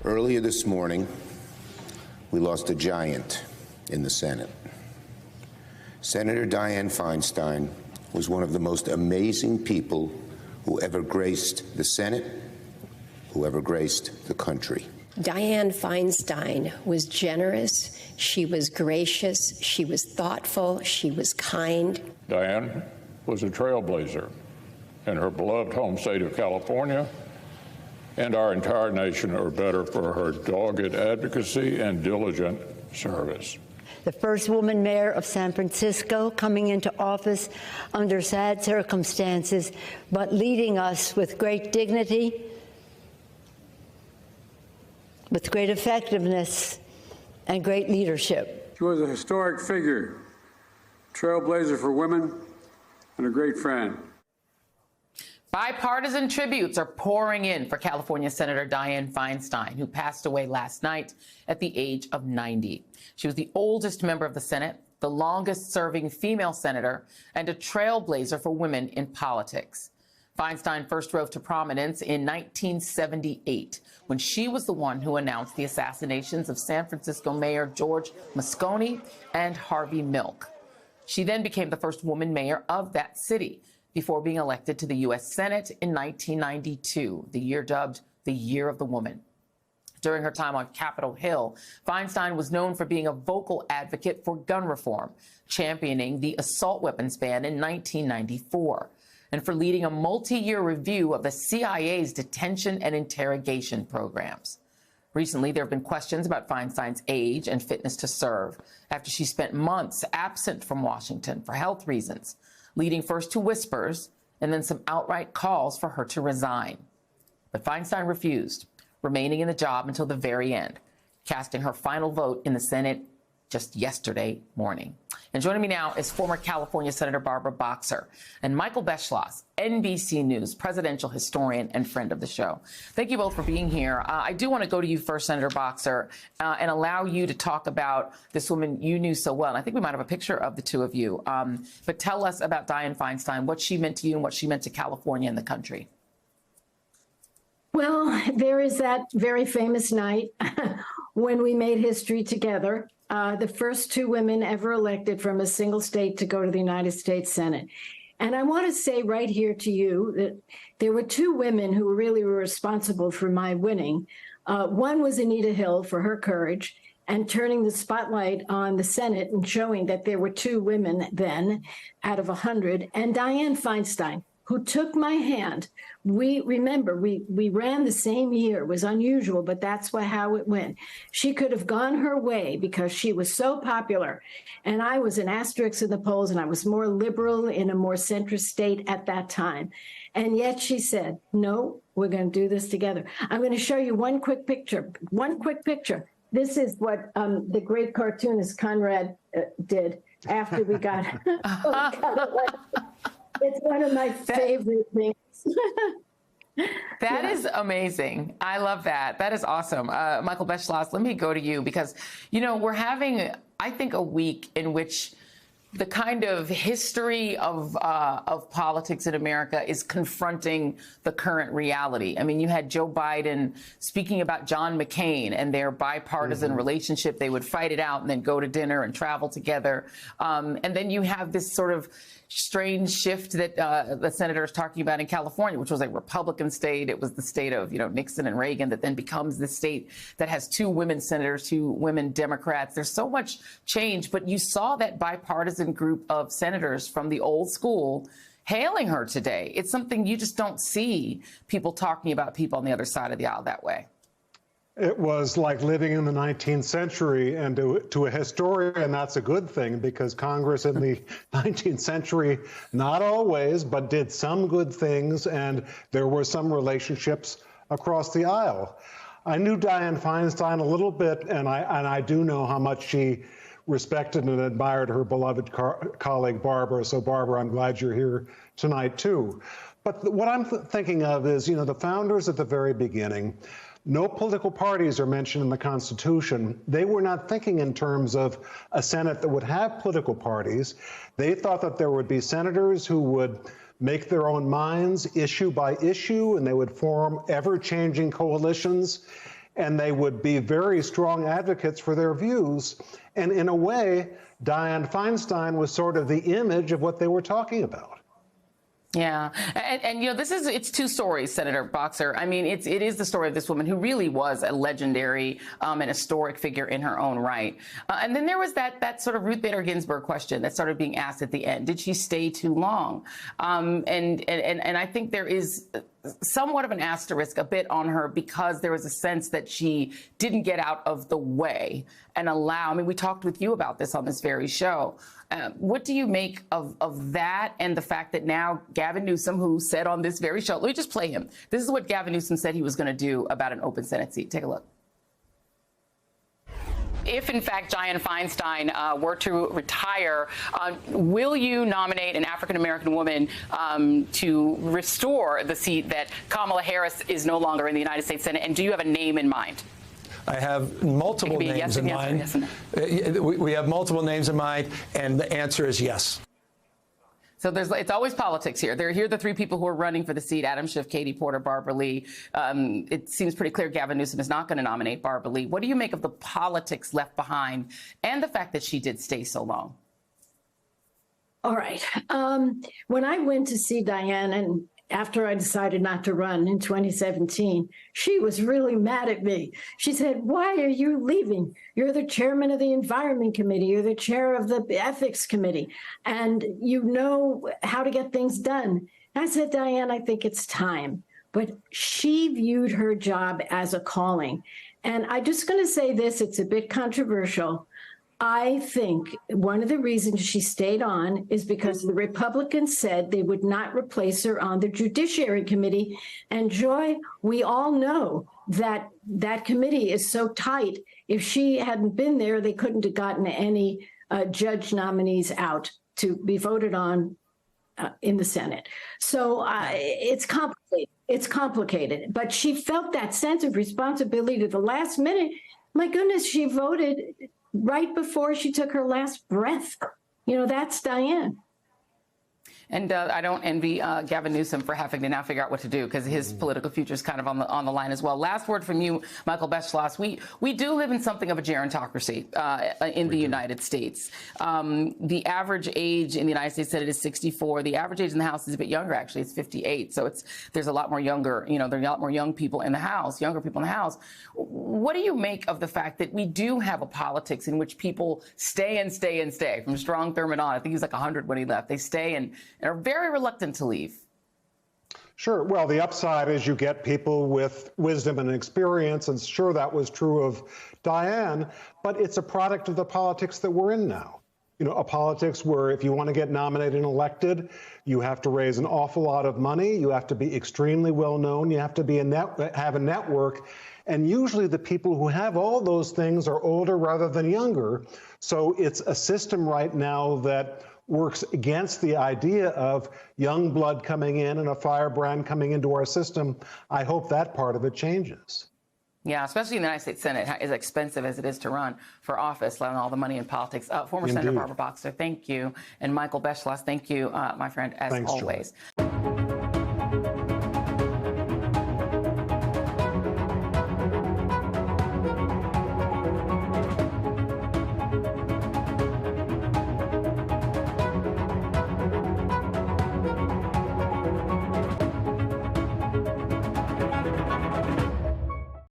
Earlier this morning, we lost a giant in the Senate. Senator Dianne Feinstein was one of the most amazing people who ever graced the Senate, who ever graced the country. Dianne Feinstein was generous, she was gracious, she was thoughtful, she was kind. Dianne was a trailblazer in her beloved home state of California, and our entire nation are better for her dogged advocacy and diligent service. The first woman mayor of San Francisco, coming into office under sad circumstances, but leading us with great dignity, with great effectiveness, and great leadership. She was a historic figure, trailblazer for women, and a great friend. Bipartisan tributes are pouring in for California Senator Dianne Feinstein, who passed away last night at the age of 90. She was the oldest member of the Senate, the longest-serving female senator, and a trailblazer for women in politics. Feinstein first rose to prominence in 1978, when she was the one who announced the assassinations of San Francisco Mayor George Moscone and Harvey Milk. She then became the first woman mayor of that city, before being elected to the U.S. Senate in 1992, the year dubbed the Year of the Woman. During her time on Capitol Hill, Feinstein was known for being a vocal advocate for gun reform, championing the assault weapons ban in 1994, and for leading a multi-year review of the CIA's detention and interrogation programs. Recently, there have been questions about Feinstein's age and fitness to serve after she spent months absent from Washington for health reasons, leading first to whispers and then some outright calls for her to resign. But Feinstein refused, remaining in the job until the very end, casting her final vote in the Senate just yesterday morning. And joining me now is former California Senator Barbara Boxer and Michael Beschloss, NBC News presidential historian and friend of the show. Thank you both for being here. I do want to go to you first, Senator Boxer, and allow you to talk about this woman you knew so well. And I think we might have a picture of the two of you. But tell us about Dianne Feinstein, what she meant to you and what she meant to California and the country. Well, there is that very famous night when we made history together. The first two women ever elected from a single state to go to the United States Senate. And I want to say right here to you that there were two women who really were responsible for my winning. One was Anita Hill for her courage and turning the spotlight on the Senate and showing that there were two women then out of 100, and Dianne Feinstein, who took my hand. We ran the same year. It was unusual, but that's how it went. She could have gone her way because she was so popular. And I was an asterisk in the polls, and I was more liberal in a more centrist state at that time. And yet she said, no, we're going to do this together. I'm going to show you one quick picture. This is what the great cartoonist Conrad did after we got It's one of my favorite things. That is amazing. I love that. That is awesome. Michael Beschloss, let me go to you because, you know, we're having, I think, a week in which the kind of history of politics in America is confronting the current reality. I mean, you had Joe Biden speaking about John McCain and their bipartisan relationship. They would fight it out and then go to dinner and travel together. And then you have this sort of strange shift that the senator is talking about in California, which was a Republican state. It was the state of, you know, Nixon and Reagan that then becomes the state that has two women senators, two women Democrats. There's so much change, but you saw that bipartisan group of senators from the old school hailing her today. It's something you just don't see people talking about people on the other side of the aisle that way. It was like living in the 19th century, and to a historian, that's a good thing, because Congress in the 19th century, not always, but did some good things, and there were some relationships across the aisle. I knew Dianne Feinstein a little bit, and I do know how much she respected and admired her beloved colleague, Barbara. So, Barbara, I'm glad you're here tonight, too. But what I'm thinking of is, you know, the founders at the very beginning, no political parties are mentioned in the Constitution. They were not thinking in terms of a Senate that would have political parties. They thought that there would be senators who would make their own minds issue by issue, and they would form ever-changing coalitions. and they would be very strong advocates for their views. And in a way, Dianne Feinstein was sort of the image of what they were talking about. Yeah. And you know, it's two stories, Senator Boxer. I mean, it is the story of this woman who really was a legendary and historic figure in her own right. And then there was that sort of Ruth Bader Ginsburg question that started being asked at the end. Did she stay too long? And I think there is somewhat of an asterisk a bit on her because there was a sense that she didn't get out of the way and allow. I mean, we talked with you about this on this very show. What do you make of that and the fact that now Gavin Newsom, who said on this very show, let me just play him. This is what Gavin Newsom said he was going to do about an open Senate seat. Take a look. If, in fact, Dianne Feinstein were to retire, will you nominate an African-American woman to restore the seat that Kamala Harris is no longer in the United States Senate? And do you have a name in mind? I have multiple names in mind. We have multiple names in mind, and the answer is yes. So it's always politics here. Here are the three people who are running for the seat: Adam Schiff, Katie Porter, Barbara Lee. It seems pretty clear Gavin Newsom is not going to nominate Barbara Lee. What do you make of the politics left behind and the fact that she did stay so long? All right. When I went to see Dianne, and after I decided not to run in 2017, she was really mad at me. She said, "Why are you leaving? You're the chairman of the Environment Committee. You're the chair of the Ethics Committee, and you know how to get things done." And I said, "Dianne, I think it's time." But she viewed her job as a calling. And I'm just going to say this, it's a bit controversial. I think one of the reasons she stayed on is because the Republicans said they would not replace her on the Judiciary Committee. And Joy, we all know that that committee is so tight. If she hadn't been there, they couldn't have gotten any judge nominees out to be voted on in the Senate. So it's complicated. It's complicated. But she felt that sense of responsibility to the last minute. My goodness, she voted right before she took her last breath. You know, that's Dianne. And I don't envy Gavin Newsom for having to now figure out what to do because his political future is kind of on the line as well. Last word from you, Michael Beschloss. We do live in something of a gerontocracy in the United States. The average age in the United States Senate is 64. The average age in the House is a bit younger, actually. It's 58. So there's a lot more younger, there are a lot more young people in the House, younger people in the House. What do you make of the fact that we do have a politics in which people stay and stay and stay? From Strom Thurmond on, I think he was like 100 when he left. They stay and are very reluctant to leave. Sure. Well, the upside is you get people with wisdom and experience, and sure, that was true of Dianne, but it's a product of the politics that we're in now. A politics where if you want to get nominated and elected, you have to raise an awful lot of money, you have to be extremely well known, you have to be have a network, and usually the people who have all those things are older rather than younger. So it's a system right now that works against the idea of young blood coming in and a firebrand coming into our system. I hope that part of it changes. Yeah, especially in the United States Senate, as expensive as it is to run for office, letting all the money in politics. Former Senator Barbara Boxer, thank you. And Michael Beschloss, thank you, my friend, as always. Joy.